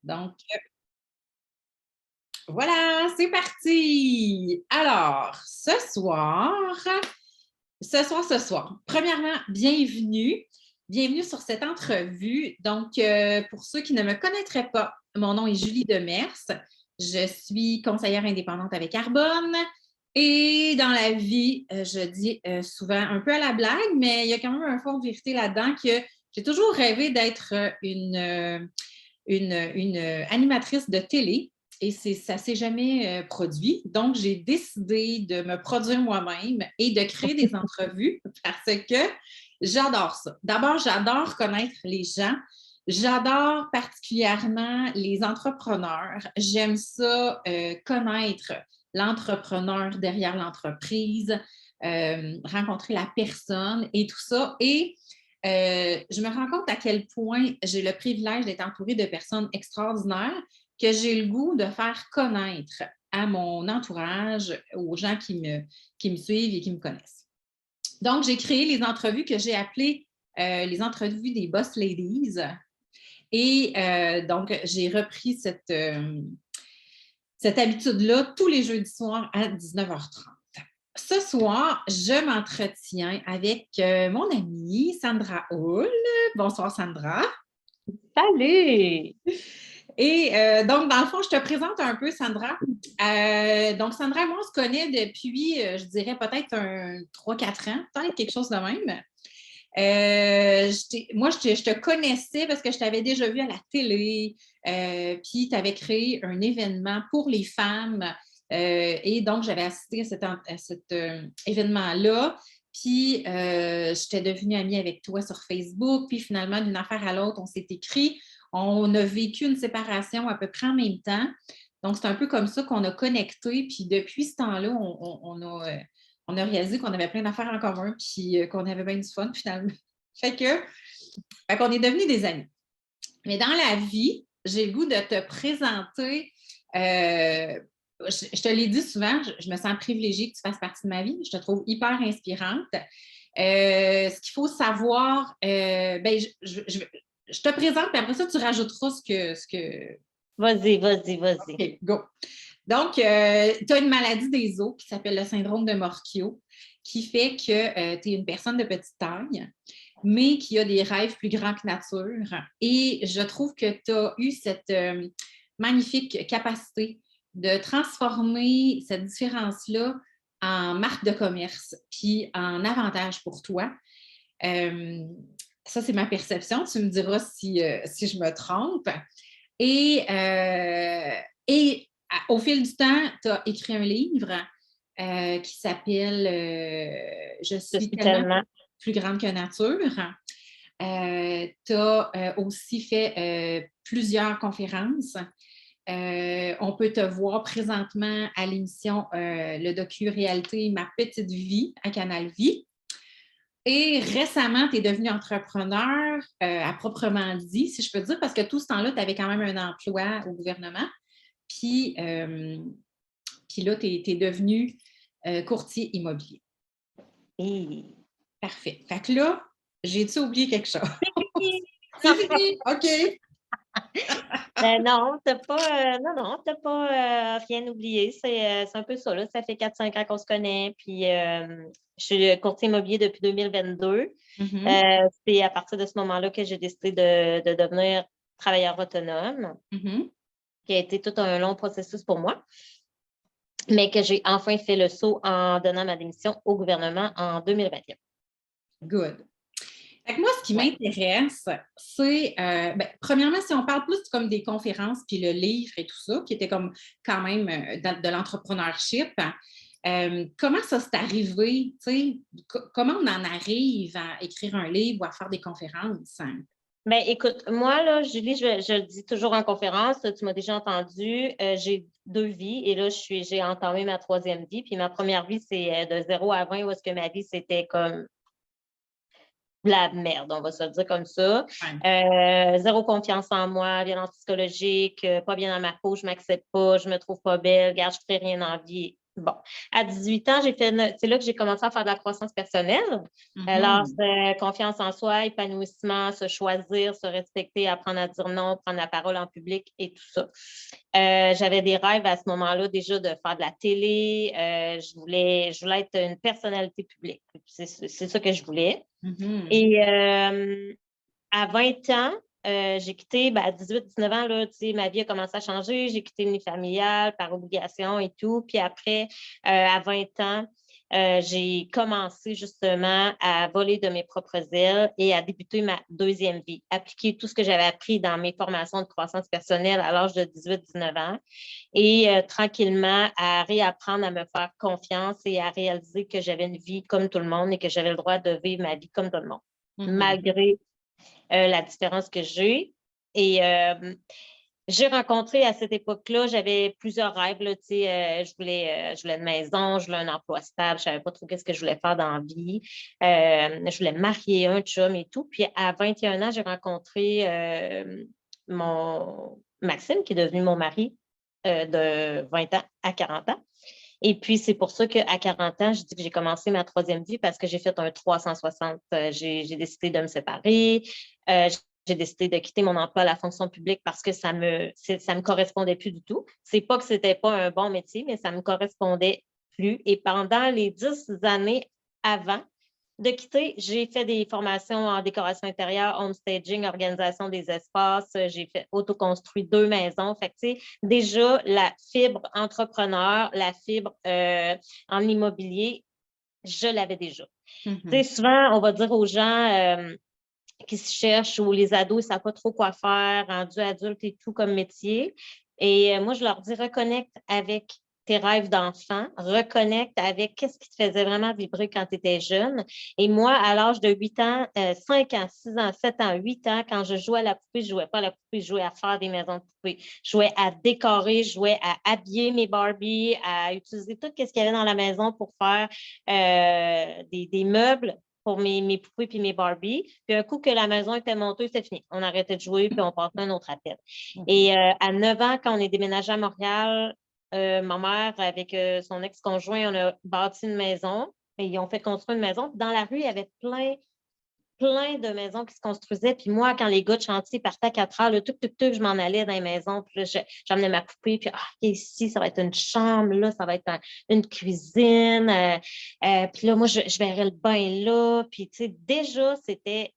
Donc, voilà, c'est parti! Alors, ce soir, premièrement, bienvenue. Bienvenue sur cette entrevue. Donc, pour ceux qui ne me connaîtraient pas, mon nom est Julie Demers. Je suis conseillère indépendante avec Arbonne. Et dans la vie, je dis souvent un peu à la blague, mais il y a quand même un fond de vérité là-dedans que j'ai toujours rêvé d'être une animatrice de télé. Et ça ne s'est jamais produit. Donc, j'ai décidé de me produire moi-même et de créer des entrevues parce que j'adore ça. D'abord, j'adore connaître les gens. J'adore particulièrement les entrepreneurs. J'aime ça, connaître l'entrepreneur derrière l'entreprise, rencontrer la personne et tout ça. Et je me rends compte à quel point j'ai le privilège d'être entourée de personnes extraordinaires que j'ai le goût de faire connaître à mon entourage, aux gens qui me suivent et qui me connaissent. Donc, j'ai créé les entrevues que j'ai appelées les entrevues des Boss Ladies. Et donc, j'ai repris cette habitude-là tous les jeudis soirs à 19h30. Ce soir, je m'entretiens avec mon amie Sandra Hull. Bonsoir, Sandra. Salut! Et donc, dans le fond, je te présente un peu, Sandra. Donc, Sandra et moi, on se connaît depuis, je dirais, peut-être 3-4 ans, peut-être quelque chose de même. Moi, je te connaissais parce que je t'avais déjà vu à la télé, puis tu avais créé un événement pour les femmes. Et donc, j'avais assisté à cet événement-là. Puis, j'étais devenue amie avec toi sur Facebook. Puis, finalement, d'une affaire à l'autre, on s'est écrit. On a vécu une séparation à peu près en même temps. Donc, c'est un peu comme ça qu'on a connecté. Puis, depuis ce temps-là, on a réalisé qu'on avait plein d'affaires en commun puis qu'on avait bien du fun finalement. Fait qu'on est devenus des amis. Mais dans la vie, j'ai le goût de te présenter. Je te l'ai dit souvent, je me sens privilégiée que tu fasses partie de ma vie. Je te trouve hyper inspirante. Ce qu'il faut savoir, ben, je te présente, puis après ça, tu rajouteras ce que... Vas-y. OK, go. Donc, tu as une maladie des os qui s'appelle le syndrome de Morquio, qui fait que tu es une personne de petite taille, mais qui a des rêves plus grands que nature. Et je trouve que tu as eu cette magnifique capacité de transformer cette différence-là en marque de commerce, puis en avantage pour toi. Ça, c'est ma perception. Tu me diras si je me trompe. Et au fil du temps, tu as écrit un livre qui s'appelle Je Je suis suis tellement tellement. plus grande que nature. Tu as aussi fait plusieurs conférences. On peut te voir présentement à l'émission Le docu-réalité Ma petite vie à Canal Vie. Et récemment, tu es devenu entrepreneur à proprement dit, si je peux dire, parce que tout ce temps-là, tu avais quand même un emploi au gouvernement. Puis, puis là, tu es devenu courtier immobilier. Hey. Parfait. Fait que là, j'ai-tu oublié quelque chose? Oui. C'est fini? OK. Non, t'as pas rien oublié. C'est un peu ça, là. Ça fait 4-5 ans qu'on se connaît. Puis, je suis courtier immobilier depuis 2022. Mm-hmm. C'est à partir de ce moment-là que j'ai décidé de devenir travailleur autonome, Mm-hmm. qui a été tout un long processus pour moi, mais que j'ai enfin fait le saut en donnant ma démission au gouvernement en 2021. Good. Fait que moi, ce qui Ouais. m'intéresse, c'est, ben, premièrement, si on parle plus comme des conférences, puis le livre et tout ça, qui était comme quand même de l'entrepreneurship, comment ça s'est arrivé? Comment on en arrive à écrire un livre ou à faire des conférences? Ben, écoute, moi, là, Julie, je le dis toujours en conférence, tu m'as déjà entendu, j'ai 2 vies et là, j'ai entamé ma 3e vie. Puis ma première vie, c'est de 0 à 20, où est-ce que ma vie, c'était comme la merde, on va se le dire comme ça. Ouais. Zéro confiance en moi, violence psychologique, pas bien dans ma peau, je m'accepte pas, je me trouve pas belle, regarde, je ferai rien en vie. Bon, à 18 ans, c'est là que j'ai commencé à faire de la croissance personnelle. Alors, Mhm. confiance en soi, épanouissement, se choisir, se respecter, apprendre à dire non, prendre la parole en public et tout ça. J'avais des rêves à ce moment-là déjà de faire de la télé. Je voulais être une personnalité publique. C'est ça que je voulais. Mhm. Et à 20 ans, j'ai quitté, à 18-19 ans, là, ma vie a commencé à changer. J'ai quitté le nid familial par obligation et tout. Puis après, à 20 ans, j'ai commencé justement à voler de mes propres ailes et à débuter ma deuxième vie, appliquer tout ce que j'avais appris dans mes formations de croissance personnelle à l'âge de 18-19 ans et tranquillement à réapprendre à me faire confiance et à réaliser que j'avais une vie comme tout le monde et que j'avais le droit de vivre ma vie comme tout le monde, Mhm. malgré la différence que j'ai. Et j'ai rencontré à cette époque-là, j'avais plusieurs rêves. Là, je voulais une maison, je voulais un emploi stable, je ne savais pas trop qu'est-ce que je voulais faire dans la vie. Je voulais marier un chum et tout. Puis à 21 ans, j'ai rencontré mon Maxime, qui est devenu mon mari de 20 ans à 40 ans. Et puis, c'est pour ça qu'à 40 ans, je dis que j'ai commencé ma troisième vie parce que j'ai fait un 360. J'ai décidé de me séparer. Euh, j'ai décidé de quitter mon emploi à la fonction publique parce que ça me correspondait plus du tout. C'est pas que c'était pas un bon métier, mais ça me correspondait plus. Et pendant les 10 années avant de quitter, j'ai fait des formations en décoration intérieure, home staging, organisation des espaces. J'ai fait autoconstruit 2 maisons. Fait que, tu sais, déjà, la fibre entrepreneur, la fibre en immobilier, je l'avais déjà. Tu sais, Mhm. souvent, on va dire aux gens qui se cherchent ou les ados, ils ne savent pas trop quoi faire, rendus adultes et tout comme métier. Et moi, je leur dis, reconnecte avec tes rêves d'enfant, reconnecte avec qu'est-ce qui te faisait vraiment vibrer quand tu étais jeune. Et moi, à l'âge de 8 ans, 5 ans, 6 ans, 7 ans, 8 ans, quand je jouais à la poupée, je ne jouais pas à la poupée, je jouais à faire des maisons de poupée. Je jouais à décorer, je jouais à habiller mes Barbies, à utiliser tout ce qu'il y avait dans la maison pour faire des meubles pour mes poupées puis mes Barbies. Puis un coup que la maison était montée, c'était fini. On arrêtait de jouer puis on passait à un autre appel. Mhm. Et à 9 ans, quand on est déménagé à Montréal, ma mère, avec son ex-conjoint, on a bâti une maison et ils ont fait construire une maison. Dans la rue, il y avait plein de maisons qui se construisaient. Puis moi, quand les gars de chantier partaient à 4 heures, je m'en allais dans les maisons. Puis là, j'emmenais ma poupée. Puis ici, ça va être une chambre. Là, ça va être une cuisine. Puis là, moi, je verrais le bain là. Puis, tu sais, déjà, c'était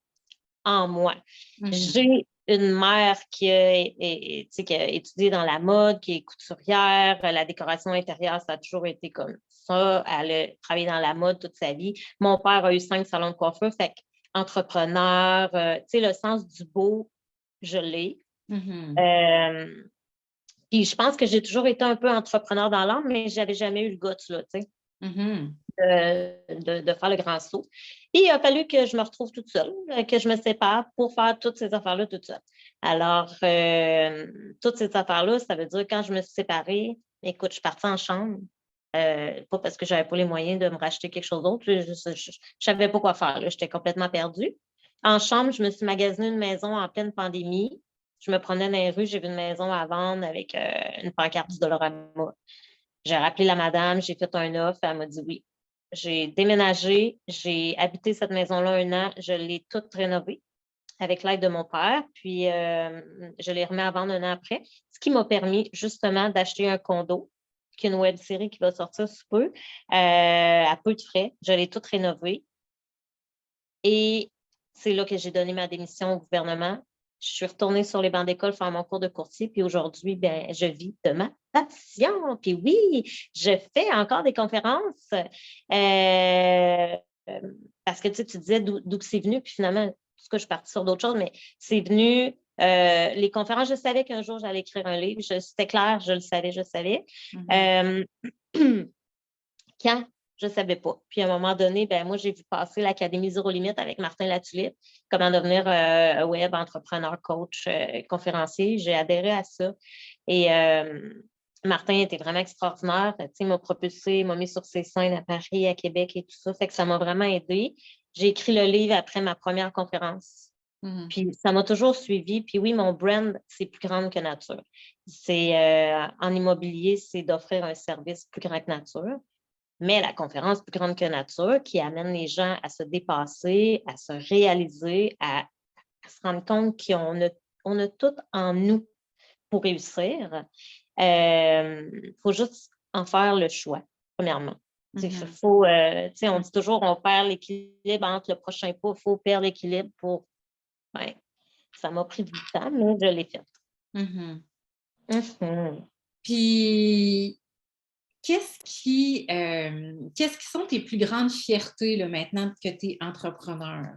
en moi. Mhm. J'ai une mère tu sais, qui a étudié dans la mode, qui est couturière. La décoration intérieure, ça a toujours été comme ça. Elle a travaillé dans la mode toute sa vie. Mon père a eu 5 salons de coiffure. Fait entrepreneur, tu sais, le sens du beau, je l'ai. Mhm. Euh, Puis je pense que j'ai toujours été un peu entrepreneur dans l'âme, mais je n'avais jamais eu le guts, là, tu sais, Mhm. de faire le grand saut. Puis il a fallu que je me retrouve toute seule, que je me sépare pour faire toutes ces affaires-là toute seule. Alors, toutes ces affaires-là, ça veut dire quand je me suis séparée, écoute, je suis partie en chambre. Pas parce que je n'avais pas les moyens de me racheter quelque chose d'autre. Je ne savais pas quoi faire. J'étais complètement perdue. En chambre, je me suis magasinée une maison en pleine pandémie. Je me promenais dans les rues, j'ai vu une maison à vendre avec une pancarte du Dollarama. J'ai rappelé la madame, j'ai fait un offre, elle m'a dit oui. J'ai déménagé, j'ai habité cette maison-là 1 an, je l'ai toute rénovée avec l'aide de mon père, puis je l'ai remis à vendre 1 an après, ce qui m'a permis justement d'acheter un condo, qui est une web série qui va sortir sous peu, à peu de frais. Je l'ai toute rénovée et c'est là que j'ai donné ma démission au gouvernement. Je suis retournée sur les bancs d'école faire mon cours de courtier, puis aujourd'hui, ben, je vis de ma passion. Puis oui, je fais encore des conférences parce que tu sais, tu disais d'où c'est venu, puis finalement, parce que je suis partie sur d'autres choses, mais c'est venu. Les conférences, je savais qu'un jour, j'allais écrire un livre. C'était clair, je le savais, je savais. Mhm. Euh, Quand? Je ne savais pas. Puis à un moment donné, ben, moi, j'ai vu passer l'Académie Zéro Limite avec Martin Latulippe, comment devenir web entrepreneur, coach, conférencier. J'ai adhéré à ça. Et Martin était vraiment extraordinaire. Tu sais, il m'a propulsé, il m'a mis sur ses scènes à Paris, à Québec et tout ça. Fait que ça m'a vraiment aidé. J'ai écrit le livre après ma première conférence. Mhm. Puis ça m'a toujours suivi. Puis oui, mon brand, c'est plus grand que nature. C'est en immobilier, c'est d'offrir un service plus grand que nature. Mais la conférence plus grande que nature qui amène les gens à se dépasser, à se réaliser, à se rendre compte on a tout en nous pour réussir. Faut juste en faire le choix, premièrement. On dit toujours on perd l'équilibre entre le prochain pas, il faut perdre l'équilibre pour. Ben, ça m'a pris du temps, mais je l'ai fait. Mhm. Mhm. Puis, qu'est-ce qui sont tes plus grandes fiertés là, maintenant que tu es entrepreneur?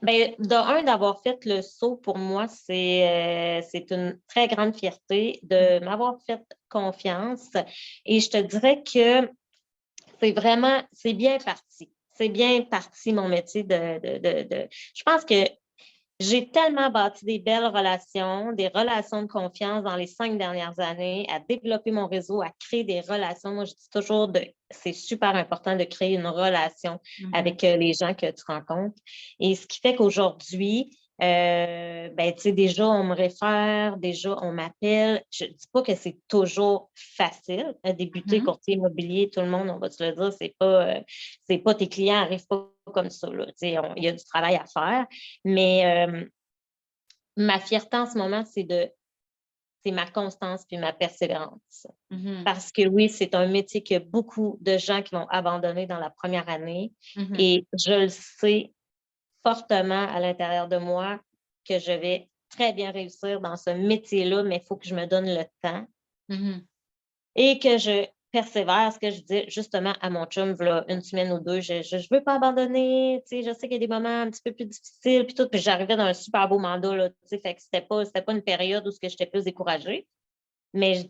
Ben, d'avoir fait le saut, pour moi, c'est une très grande fierté de m'avoir fait confiance. Et je te dirais que c'est bien parti. C'est bien parti, mon métier Je pense que j'ai tellement bâti des belles relations, des relations de confiance dans les 5 dernières années, à développer mon réseau, à créer des relations. Moi, je dis toujours c'est super important de créer une relation avec les gens que tu rencontres. Et ce qui fait qu'aujourd'hui, ben, tu sais, déjà, on me réfère, déjà, on m'appelle. Je ne dis pas que c'est toujours facile à débuter courtier immobilier. Tout le monde, on va se le dire, c'est pas tes clients n'arrivent pas comme ça. Là. Il y a du travail à faire. Mais ma fierté en ce moment, c'est ma constance puis ma persévérance. Parce que oui, c'est un métier qu'il y a beaucoup de gens qui vont abandonner dans la première année. Et je le sais fortement à l'intérieur de moi que je vais très bien réussir dans ce métier-là, mais il faut que je me donne le temps et que je persévère. Ce que je dis justement à mon chum, là, une semaine ou deux, je ne veux pas abandonner. Je sais qu'il y a des moments un petit peu plus difficiles, puis tout. Puis j'arrivais dans un super beau mandat, là, fait que c'était pas une période où j'étais plus découragée. Mais je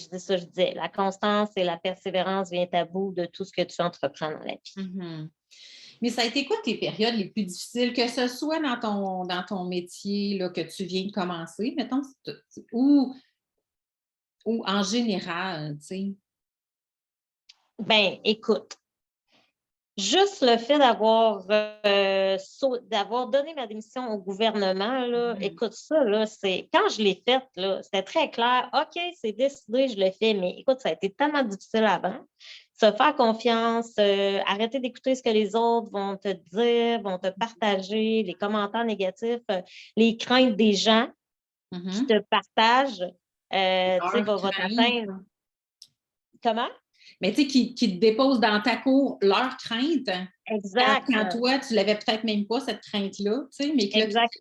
dis ça, je disais, la constance et la persévérance viennent à bout de tout ce que tu entreprends dans la vie. Mais ça a été quoi tes périodes les plus difficiles, que ce soit dans ton métier là, que tu viens de commencer, mettons, ou en général, tu sais? Ben, écoute, juste le fait d'avoir donné ma démission au gouvernement, là, écoute ça, là, quand je l'ai faite, là, c'était très clair. OK, c'est décidé, je le fais, mais écoute, ça a été tellement difficile avant. Se faire confiance, arrêter d'écouter ce que les autres vont te dire, vont te partager, les commentaires négatifs, les craintes des gens qui te partagent, tu sais, va t'atteindre. Comment? Mais tu sais, qui te déposent dans ta cour leurs craintes. Exact. Quand toi, tu l'avais peut-être même pas, cette crainte-là, tu sais, mais que là, Exact.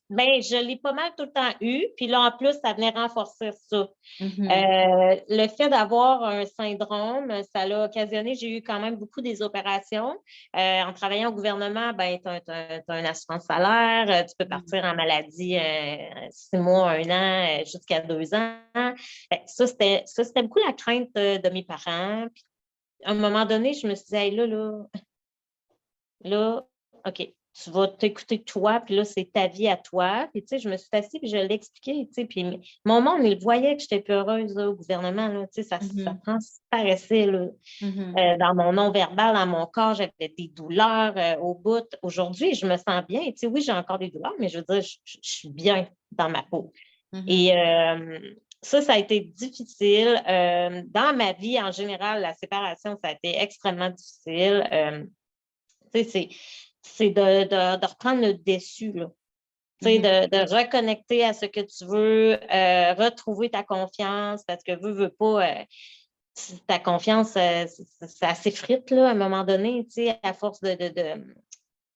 Ben, je l'ai pas mal tout le temps eu, puis là, en plus, ça venait renforcer ça. Le fait d'avoir un syndrome, ça l'a occasionné, j'ai eu quand même beaucoup des opérations. En travaillant au gouvernement, ben, tu as une assurance salaire, tu peux partir en maladie 6 mois, 1 an, jusqu'à 2 ans. Ben, ça, c'était beaucoup la crainte de mes parents. Puis, à un moment donné, je me suis dit, hey, là, OK, tu vas t'écouter toi, puis là, c'est ta vie à toi. Puis, tu sais, je me suis assise, puis je l'ai expliqué, tu sais, puis mon monde, il voyait que j'étais peu heureuse là, au gouvernement, là, tu sais, ça transparaissait, là, dans mon non-verbal, dans mon corps, j'avais des douleurs au bout. Aujourd'hui, je me sens bien, tu sais, oui, j'ai encore des douleurs, mais je veux dire, je suis bien dans ma peau. Et ça a été difficile. Dans ma vie, en général, la séparation, ça a été extrêmement difficile. C'est de reprendre le dessus, là. De reconnecter à ce que tu veux, retrouver ta confiance, parce que veux pas, ta confiance, ça s'effrite là, à un moment donné, à force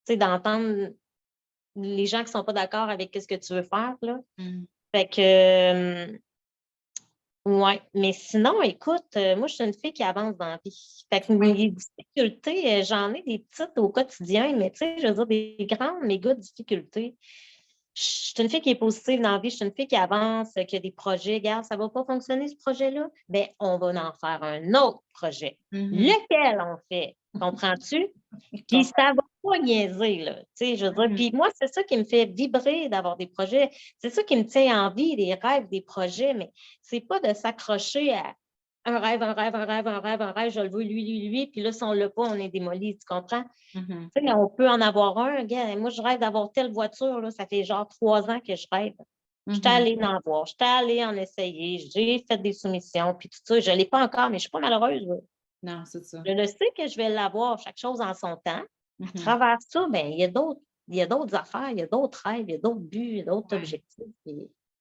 d'entendre les gens qui ne sont pas d'accord avec ce que tu veux faire. Là. Fait que, oui, mais sinon, écoute, moi, je suis une fille qui avance dans la vie. Fait que mes difficultés, j'en ai des petites au quotidien, mais tu sais, je veux dire, des grandes, méga difficultés. Je suis une fille qui est positive dans la vie, je suis une fille qui avance, qui a des projets. Regarde, ça ne va pas fonctionner, ce projet-là? Bien, on va en faire un autre projet. Lequel on fait? Comprends-tu? Puis ça va pas niaiser, là. Tu sais, je veux dire, puis moi, c'est ça qui me fait vibrer d'avoir des projets. C'est ça qui me tient en vie, des rêves, des projets, mais c'est pas de s'accrocher à un rêve, un rêve, un rêve, un rêve, un rêve, je le veux, lui. Puis là, si on ne l'a pas, on est démoli, tu comprends? Mhm. Tu sais, on peut en avoir un. Gars, moi, je rêve d'avoir telle voiture, là, ça fait genre 3 ans que je rêve. J'étais Mhm. allée en voir, j'étais allée en essayer, j'ai fait des soumissions, puis tout ça. Je ne l'ai pas encore, mais je ne suis pas malheureuse. Là. Non, c'est ça. Je le sais que je vais l'avoir, chaque chose en son temps. À Mhm. travers ça, ben, il y a d'autres affaires, il y a d'autres rêves, il y a d'autres buts, il y a d'autres Ouais. objectifs.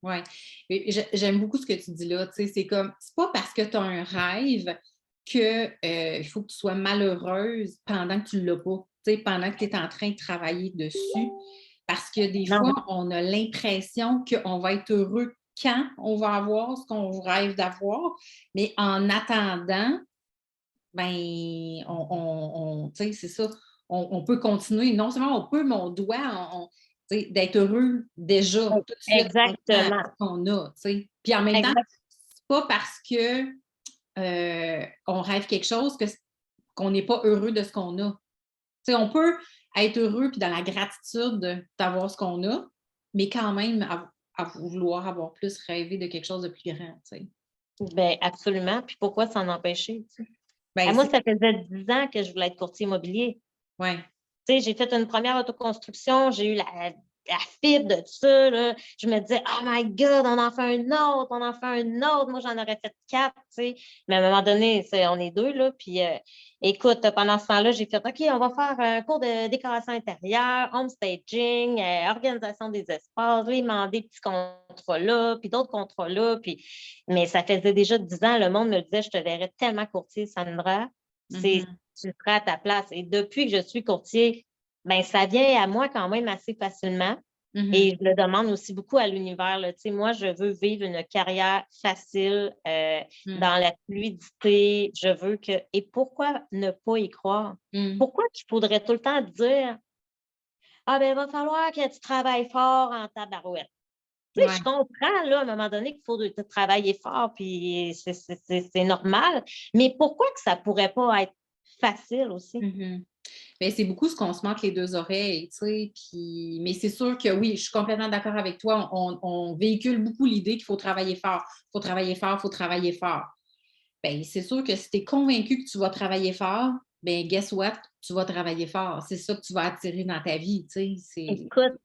Ouais. Et j'aime beaucoup ce que tu dis là. Tu sais, c'est comme, c'est pas parce que tu as un rêve que il faut que tu sois malheureuse pendant que tu l'as pas. Tu sais, pendant que tu es en train de travailler dessus. Parce que des Non, fois, on a l'impression qu'on va être heureux quand on va avoir ce qu'on rêve d'avoir. Mais en attendant, ben, tu sais, c'est ça. On peut continuer. Non seulement on peut, mais on doit tu sais, d'être heureux déjà, tout de suite, maintenant, avec exactement. ce qu'on a. Tu sais. Puis en même temps, Exact. c'est pas parce que on rêve quelque chose qu'on n'est pas heureux de ce qu'on a. Tu sais, on peut être heureux puis dans la gratitude d'avoir ce qu'on a, mais quand même à vouloir avoir plus rêvé de quelque chose de plus grand. Tu sais. Ben, absolument. Puis pourquoi s'en empêcher? Tu sais? Ben, Moi, ça faisait 10 ans que je voulais être courtier immobilier. ouais. Tu sais, j'ai fait une première autoconstruction, j'ai eu la fibre de ça. Là. Je me disais, oh my God, on en fait un autre, on en fait un autre. Moi, j'en aurais fait 4, tu sais. Mais à un moment donné, on est 2, là. Puis, écoute, pendant ce temps-là, j'ai fait, OK, on va faire un cours de décoration intérieure, home staging, organisation des espaces. Là, ils m'ont des petits contrats là, puis d'autres contrats là. Puis... Mais ça faisait déjà 10 ans, le monde me disait, je te verrais tellement courtier, Sandra. C'est Mhm. tu seras à ta place. Et depuis que je suis courtier, ben, ça vient à moi quand même assez facilement. Mhm. Et je le demande aussi beaucoup à l'univers. Là. Tu sais, moi, je veux vivre une carrière facile, Mhm. dans la fluidité. Je veux que. Et pourquoi ne pas y croire? Mhm. Pourquoi qu'il faudrait tout le temps dire ah ben, il va falloir que tu travailles fort en tabarouette. Tu sais, Ouais. je comprends, là, à un moment donné, qu'il faut travailler fort, puis c'est normal. Mais pourquoi que ça ne pourrait pas être facile aussi? Mhm. Ben, c'est beaucoup ce qu'on se manque les deux oreilles, tu sais. Puis... Mais c'est sûr que oui, je suis complètement d'accord avec toi. On véhicule beaucoup l'idée qu'il faut travailler fort. Il faut travailler fort, il faut travailler fort. Ben, c'est sûr que si tu es convaincu que tu vas travailler fort, ben guess what? Tu vas travailler fort. C'est ça que tu vas attirer dans ta vie, tu sais. Écoute,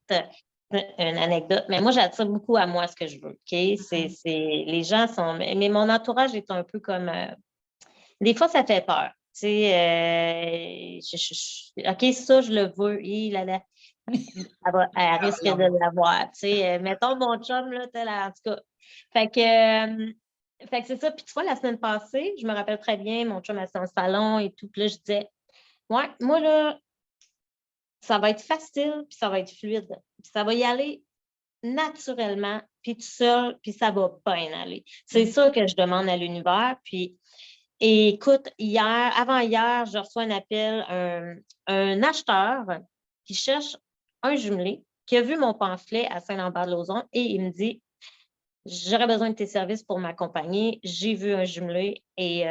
une anecdote, mais moi, j'attire beaucoup à moi ce que je veux, OK? Mhm. Les gens sont... Mais mon entourage est un peu comme... des fois, ça fait peur. Tu sais, OK, ça, je le veux. Elle Ah, risque là, de l'avoir. Tu sais, mettons mon chum, là, en tout cas. Fait que, fait que c'est ça. Puis tu vois, la semaine passée, je me rappelle très bien, mon chum a son salon et tout. Puis là, je disais, ouais, moi, là, ça va être facile, puis ça va être fluide. Puis ça va y aller naturellement, puis tout seul, puis ça va bien aller. C'est Mhm. ça que je demande à l'univers. Puis, et écoute, avant-hier, je reçois un appel, un acheteur qui cherche un jumelé, qui a vu mon pamphlet à Saint-Lambert-de-Lauzon et il me dit, j'aurais besoin de tes services pour m'accompagner. J'ai vu un jumelé et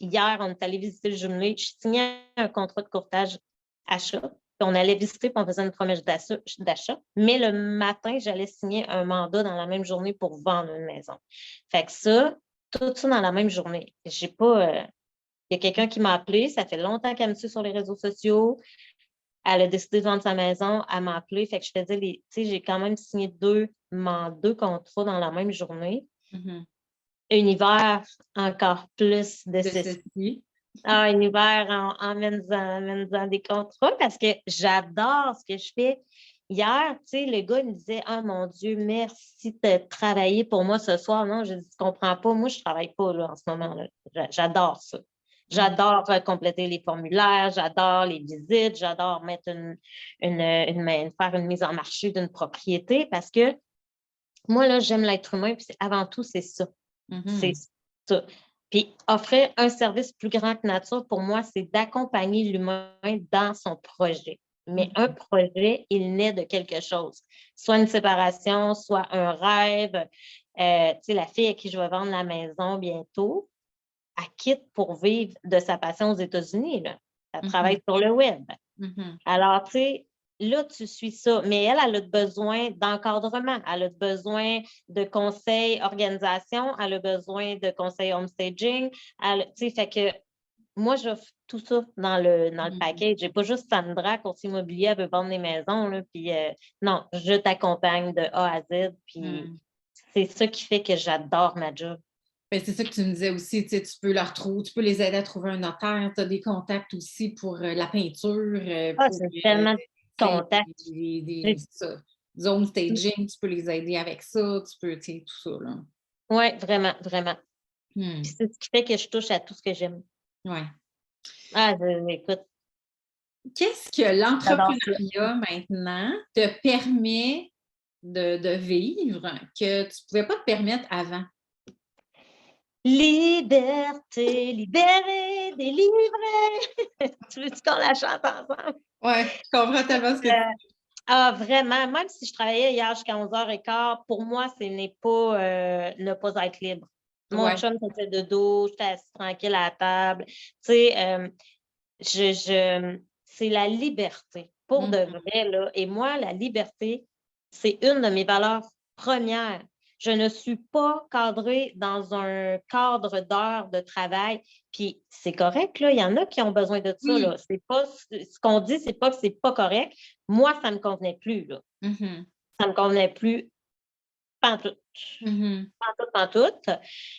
hier, on est allé visiter le jumelé. Je signais un contrat de courtage achat. Puis on allait visiter, puis on faisait une promesse d'achat. Mais le matin, j'allais signer un mandat dans la même journée pour vendre une maison. Fait que ça, tout ça dans la même journée. J'ai pas. Il y a quelqu'un qui m'a appelé, ça fait longtemps qu'elle me suit sur les réseaux sociaux. Elle a décidé de vendre sa maison, elle m'a appelé. Fait que je faisais tu sais, j'ai quand même signé deux contrats dans la même journée. Mhm. Univers, encore plus de De ceci. ceci. Ah, univers, emmène-en des contrats parce que j'adore ce que je fais. Hier, tu sais, le gars il me disait ah mon Dieu, merci de travailler pour moi ce soir. Non, je dis, tu comprends pas, moi, je travaille pas là, en ce moment-là. J'adore ça. Mhm. J'adore compléter les formulaires, j'adore les visites, j'adore mettre faire une mise en marché d'une propriété parce que moi, là, j'aime l'être humain, puis avant tout, c'est ça. C'est Mhm. ça. Puis offrir un service plus grand que nature, pour moi, c'est d'accompagner l'humain dans son projet. Mais un Mhm. projet, il naît de quelque chose. Soit une séparation, soit un rêve. Tu sais, la fille à qui je vais vendre la maison bientôt, elle quitte pour vivre de sa passion aux États-Unis, là. Elle Mhm. travaille sur le web. Mhm. Alors, tu sais, là, tu suis ça. Mais elle a besoin d'encadrement, elle a besoin de conseils organisation, elle a besoin de conseils homestaging. Tu sais, fait que moi, j'offre tout ça dans le package. J'ai pas juste Sandra, courtier immobilier, elle veut vendre des maisons, là, puis non, je t'accompagne de A à Z, puis c'est ça qui fait que j'adore ma job. Ben, c'est ça que tu me disais aussi, tu sais, tu peux tu peux les aider à trouver un notaire, tu as des contacts aussi pour la peinture, pour C'est tellement de contacts. zone staging, tu peux les aider avec ça, tu peux, tu sais, tout ça, là. Oui, vraiment, vraiment. Hmm. Puis c'est ce qui fait que je touche à tout ce que j'aime. Ouais. Écoute. Qu'est-ce que l'entrepreneuriat maintenant te permet de vivre que tu ne pouvais pas te permettre avant? Liberté, libérée, délivrée. Tu veux-tu qu'on la chante ensemble? Oui, je comprends tellement ce que tu dis. Vraiment, même si je travaillais hier jusqu'à 11h15, pour moi, ce n'est pas ne pas être libre. Mon chum faisait de dos, j'étais assise tranquille à la table. Tu sais, c'est la liberté, pour de vrai, là. Et moi, la liberté, c'est une de mes valeurs premières. Je ne suis pas cadrée dans un cadre d'heures de travail. Puis c'est correct, là. Il y en a qui ont besoin de ça, là. C'est pas, ce qu'on dit, c'est pas que c'est pas correct. Moi, ça ne me convenait plus, là. Ça ne me convenait plus pantoute. Pantoute.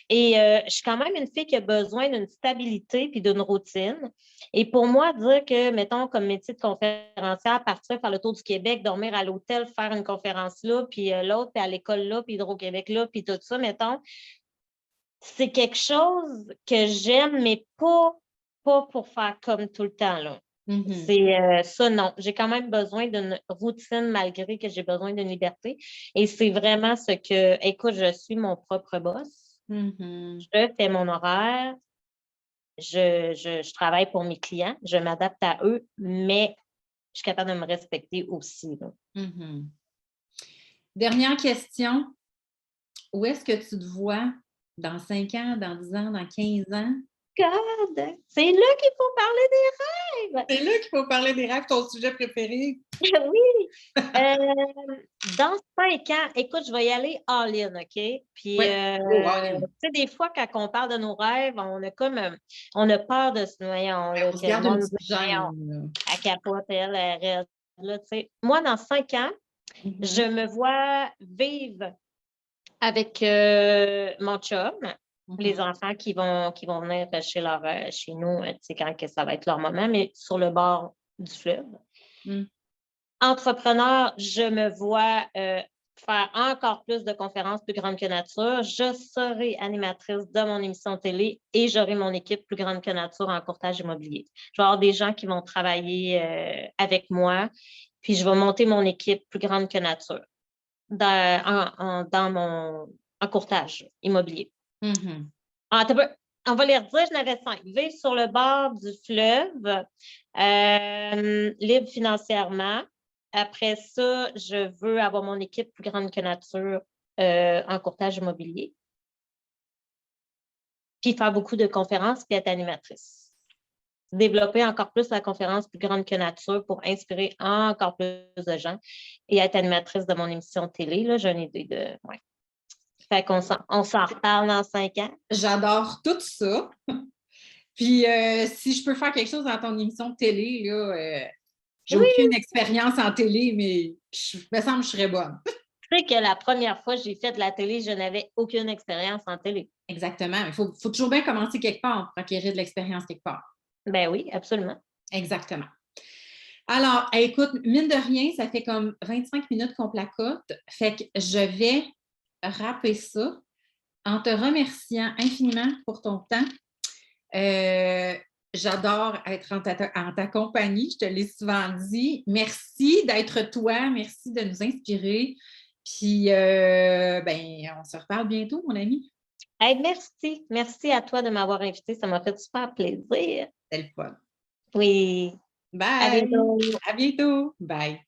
Et je suis quand même une fille qui a besoin d'une stabilité puis d'une routine. Et pour moi, dire que, mettons, comme métier de conférencière, partir faire le tour du Québec, dormir à l'hôtel, faire une conférence là, puis l'autre, puis à l'école là, puis Hydro-Québec là, puis tout ça, mettons, c'est quelque chose que j'aime, mais pas pour faire comme tout le temps, là. C'est ça, non. J'ai quand même besoin d'une routine malgré que j'ai besoin d'une liberté. Et c'est vraiment ce que, écoute, je suis mon propre boss. Je fais mon horaire. Je travaille pour mes clients. Je m'adapte à eux, mais je suis capable de me respecter aussi, là. Dernière question. Où est-ce que tu te vois dans 5 ans, dans 10 ans, dans 15 ans? God! C'est là qu'il faut parler des rêves! C'est là qu'il faut parler des rêves, ton sujet préféré. Oui! Dans 5 ans, écoute, je vais y aller all-in, OK? Puis, tu sais, des fois, quand on parle de nos rêves, on a comme, on a peur de se noyer. On se garde une petite gêne. Elle capote, elle reste là, tu sais. Moi, dans 5 ans, je me vois vivre avec mon chum, les enfants qui vont venir chez nous, tu sais, quand que ça va être leur moment, mais sur le bord du fleuve. Entrepreneur, je me vois faire encore plus de conférences plus grandes que nature. Je serai animatrice de mon émission télé et j'aurai mon équipe plus grande que nature en courtage immobilier. Je vais avoir des gens qui vont travailler avec moi, puis je vais monter mon équipe plus grande que nature en courtage immobilier. On va les redire, je n'avais 5. Vivre sur le bord du fleuve, libre financièrement. Après ça, je veux avoir mon équipe plus grande que nature en courtage immobilier. Puis faire beaucoup de conférences puis être animatrice. Développer encore plus la conférence plus grande que nature pour inspirer encore plus de gens et être animatrice de mon émission de télé. Là, j'ai une idée de... Ouais. Fait qu'on on s'en reparle dans 5 ans. J'adore tout ça. Puis, si je peux faire quelque chose dans ton émission de télé, là, j'ai aucune expérience en télé, mais il me semble que je serais bonne. Tu sais que la première fois que j'ai fait de la télé, je n'avais aucune expérience en télé. Exactement. Il faut toujours bien commencer quelque part pour acquérir de l'expérience quelque part. Ben oui, absolument. Exactement. Alors, écoute, mine de rien, ça fait comme 25 minutes qu'on placote. Fait que je vais rapper ça en te remerciant infiniment pour ton temps. J'adore être en ta compagnie, je te l'ai souvent dit. Merci d'être toi, merci de nous inspirer. Puis, on se reparle bientôt, mon ami. Hey, merci. Merci à toi de m'avoir invité. Ça m'a fait super plaisir. C'était le fun. Oui. Bye. À bientôt. À bientôt. Bye.